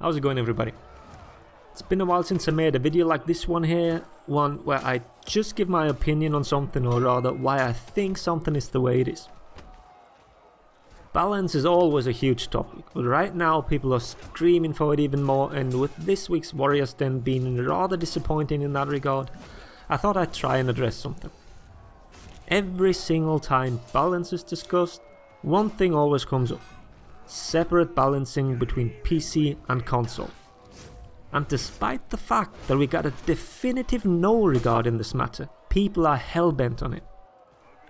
How's it going, everybody? It's been a while since I made a video like this one here, one where I just give my opinion on something, or rather why I think something is the way it is. Balance is always a huge topic, but right now people are screaming for it even more, and with this week's Warriors Den being rather disappointing in that regard, I thought I'd try and address something. Every single time balance is discussed, one thing always comes up: separate balancing between PC and console. And despite the fact that we got a definitive no regarding this matter, people are hellbent on it.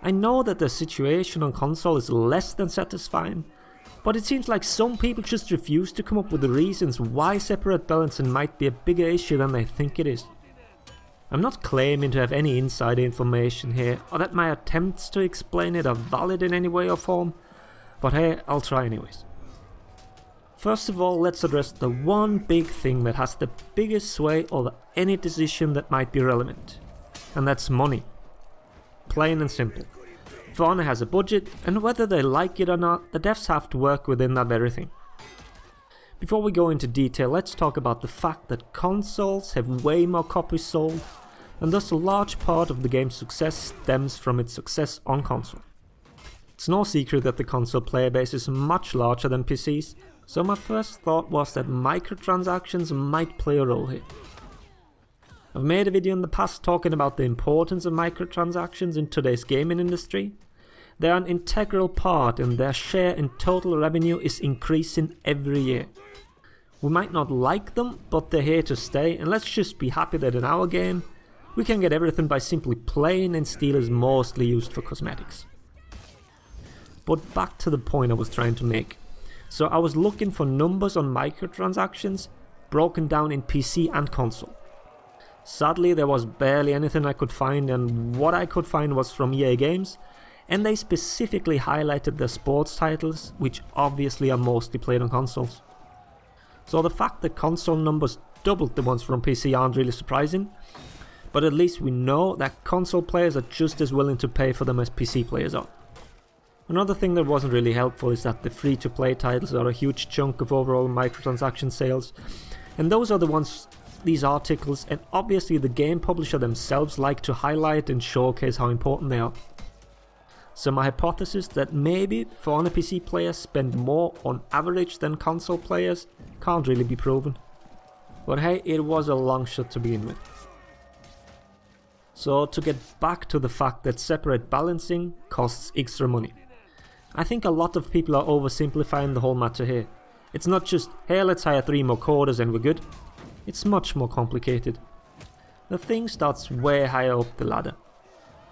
I know that the situation on console is less than satisfying, but it seems like some people just refuse to come up with the reasons why separate balancing might be a bigger issue than they think it is. I'm not claiming to have any insider information here, or that my attempts to explain it are valid in any way or form, but hey, I'll try anyways. First of all, let's address the one big thing that has the biggest sway over any decision that might be relevant, and that's money. Plain and simple. For Honor has a budget, and whether they like it or not, the devs have to work within that very thing. Before we go into detail, let's talk about the fact that consoles have way more copies sold, and thus a large part of the game's success stems from its success on console. It's no secret that the console player base is much larger than PCs, so my first thought was that microtransactions might play a role here. I've made a video in the past talking about the importance of microtransactions in today's gaming industry. They are an integral part, and their share in total revenue is increasing every year. We might not like them, but they're here to stay, and let's just be happy that in our game, we can get everything by simply playing, and steel is mostly used for cosmetics. But back to the point I was trying to make. So I was looking for numbers on microtransactions broken down in PC and console. Sadly, there was barely anything I could find, and what I could find was from EA Games, and they specifically highlighted their sports titles, which obviously are mostly played on consoles. So the fact that console numbers doubled the ones from PC aren't really surprising, but at least we know that console players are just as willing to pay for them as PC players are. Another thing that wasn't really helpful is that the free-to-play titles are a huge chunk of overall microtransaction sales, and those are the ones these articles and obviously the game publisher themselves like to highlight and showcase how important they are. So my hypothesis that maybe For Honor PC players spend more on average than console players can't really be proven. But hey, it was a long shot to begin with. So to get back to the fact that separate balancing costs extra money. I think a lot of people are oversimplifying the whole matter here. It's not just, hey, let's hire 3 more coders and we're good. It's much more complicated. The thing starts way higher up the ladder.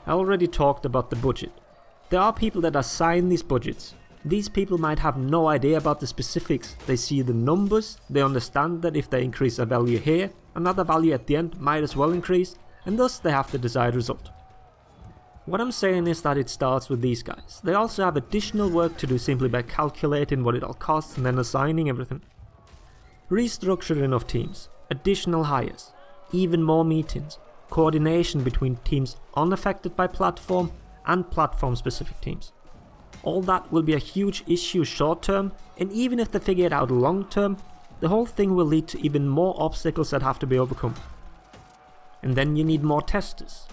I already talked about the budget. There are people that assign these budgets. These people might have no idea about the specifics. They see the numbers, they understand that if they increase a value here, another value at the end might as well increase, and thus they have the desired result. What I'm saying is that it starts with these guys. They also have additional work to do simply by calculating what it all costs and then assigning everything. Restructuring of teams, additional hires, even more meetings, coordination between teams unaffected by platform and platform specific teams. All that will be a huge issue short term, and even if they figure it out long term, the whole thing will lead to even more obstacles that have to be overcome. And then you need more testers.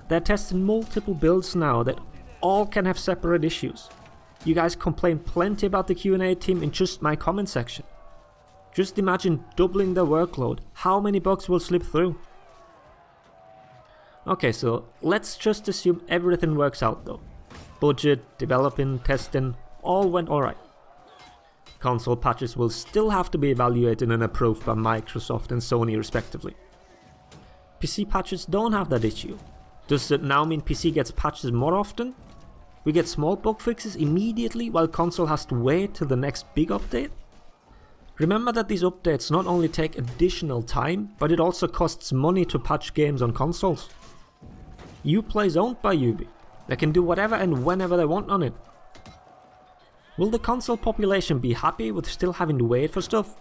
They're testing multiple builds now that all can have separate issues. You guys complain plenty about the Q&A team in just my comment section. Just imagine doubling their workload, how many bugs will slip through? Okay, so let's just assume everything works out though. Budget, developing, testing, all went alright. Console patches will still have to be evaluated and approved by Microsoft and Sony respectively. PC patches don't have that issue. Does it now mean PC gets patches more often? We get small bug fixes immediately while console has to wait till the next big update? Remember that these updates not only take additional time, but it also costs money to patch games on consoles. Uplay is owned by Ubi. They can do whatever and whenever they want on it. Will the console population be happy with still having to wait for stuff?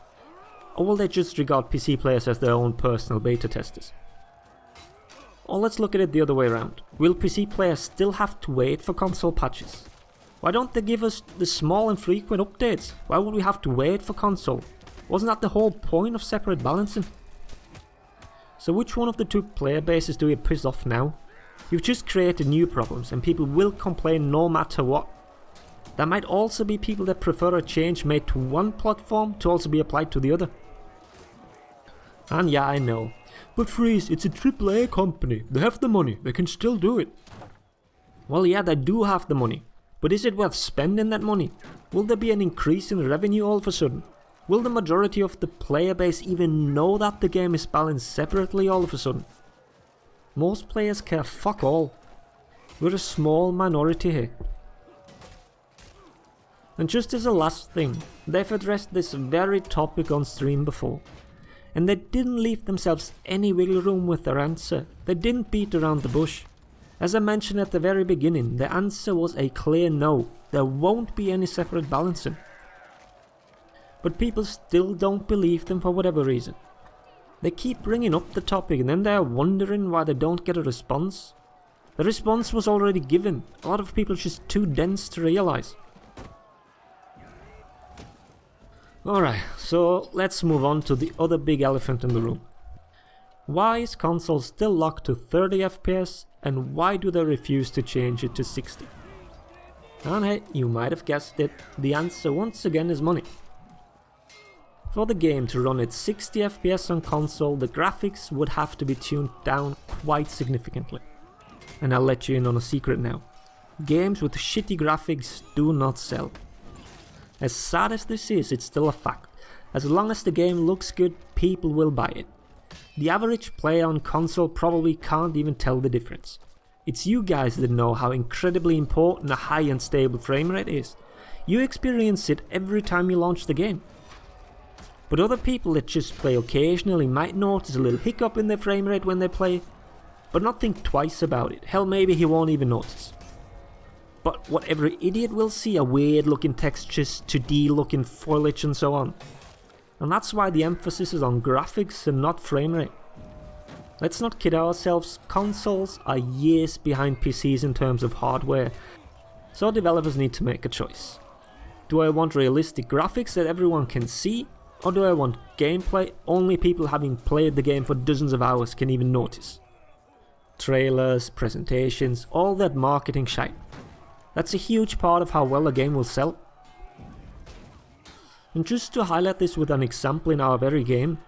Or will they just regard PC players as their own personal beta testers? Or let's look at it the other way around. Will PC players still have to wait for console patches? Why don't they give us the small and frequent updates? Why would we have to wait for console? Wasn't that the whole point of separate balancing? So which one of the two player bases do you piss off now? You've just created new problems and people will complain no matter what. There might also be people that prefer a change made to one platform to also be applied to the other. And yeah, I know. But Freeze, it's a AAA company. They have the money. They can still do it. Well, yeah, they do have the money. But is it worth spending that money? Will there be an increase in revenue all of a sudden? Will the majority of the player base even know that the game is balanced separately all of a sudden? Most players care fuck all. We're a small minority here. And just as a last thing, they've addressed this very topic on stream before. And they didn't leave themselves any wiggle room with their answer. They didn't beat around the bush. As I mentioned at the very beginning, the answer was a clear no. There won't be any separate balancing. But people still don't believe them for whatever reason. They keep bringing up the topic and then they are wondering why they don't get a response. The response was already given. A lot of people are just too dense to realise. Alright, so let's move on to the other big elephant in the room. Why is console still locked to 30 FPS and why do they refuse to change it to 60? And hey, you might have guessed it, the answer once again is money. For the game to run at 60 FPS on console, the graphics would have to be tuned down quite significantly. And I'll let you in on a secret now. Games with shitty graphics do not sell. As sad as this is, it's still a fact. As long as the game looks good, people will buy it. The average player on console probably can't even tell the difference. It's you guys that know how incredibly important a high and stable frame rate is. You experience it every time you launch the game. But other people that just play occasionally might notice a little hiccup in their frame rate when they play, but not think twice about it. Hell, maybe he won't even notice. But what every idiot will see are weird looking textures, 2D looking foliage and so on. And that's why the emphasis is on graphics and not frame rate. Let's not kid ourselves, consoles are years behind PCs in terms of hardware, so developers need to make a choice. Do I want realistic graphics that everyone can see, or do I want gameplay only people having played the game for dozens of hours can even notice? Trailers, presentations, all that marketing shite. That's a huge part of how well a game will sell. And just to highlight this with an example in our very game,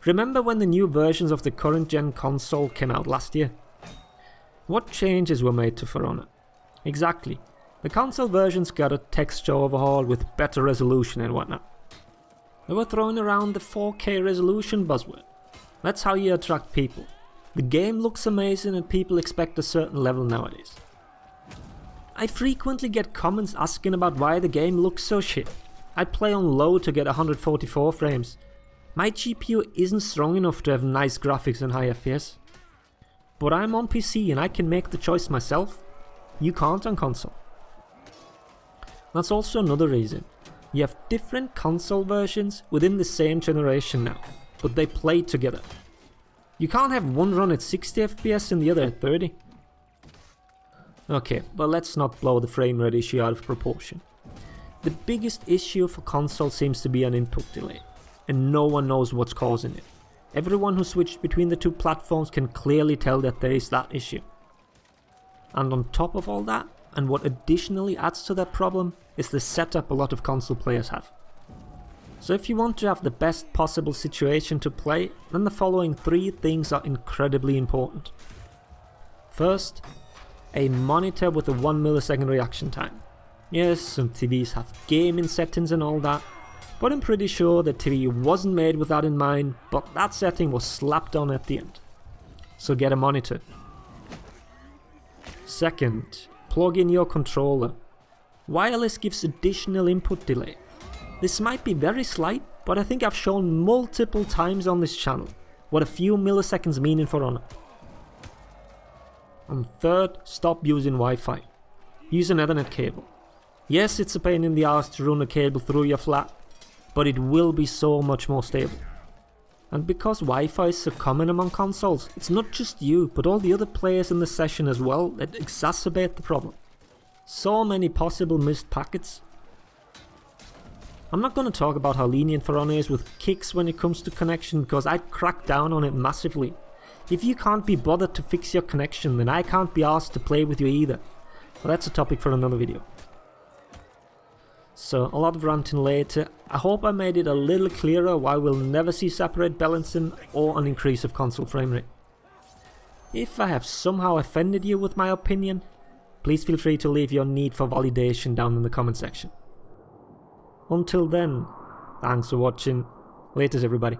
remember when the new versions of the current gen console came out last year? What changes were made to For Honor? Exactly, the console versions got a texture overhaul with better resolution and whatnot. They were throwing around the 4K resolution buzzword. That's how you attract people. The game looks amazing and people expect a certain level nowadays. I frequently get comments asking about why the game looks so shit. I play on low to get 144 frames. My GPU isn't strong enough to have nice graphics and high FPS. But I'm on PC and I can make the choice myself. You can't on console. That's also another reason. You have different console versions within the same generation now, but they play together. You can't have one run at 60 FPS and the other at 30. Okay, but let's not blow the frame rate issue out of proportion. The biggest issue for console seems to be an input delay, and no one knows what's causing it. Everyone who switched between the two platforms can clearly tell that there is that issue. And on top of all that, and what additionally adds to that problem, is the setup a lot of console players have. So if you want to have the best possible situation to play, then the following 3 things are incredibly important. First, a monitor with a 1 millisecond reaction time. Yes, some TVs have gaming settings and all that, but I'm pretty sure the TV wasn't made with that in mind, but that setting was slapped on at the end. So get a monitor. Second, plug in your controller. Wireless gives additional input delay. This might be very slight, but I think I've shown multiple times on this channel what a few milliseconds mean in For Honor. And third, stop using Wi-Fi. Use an Ethernet cable. Yes, it's a pain in the ass to run a cable through your flat, but it will be so much more stable. And because Wi-Fi is so common among consoles, it's not just you, but all the other players in the session as well that exacerbate the problem. So many possible missed packets. I'm not going to talk about how lenient For Honor is with kicks when it comes to connection, because I'd crack down on it massively. If you can't be bothered to fix your connection, then I can't be asked to play with you either. But that's a topic for another video. So, a lot of ranting later. I hope I made it a little clearer why we'll never see separate balancing or an increase of console frame rate. If I have somehow offended you with my opinion, please feel free to leave your need for validation down in the comment section. Until then, thanks for watching. Laters everybody.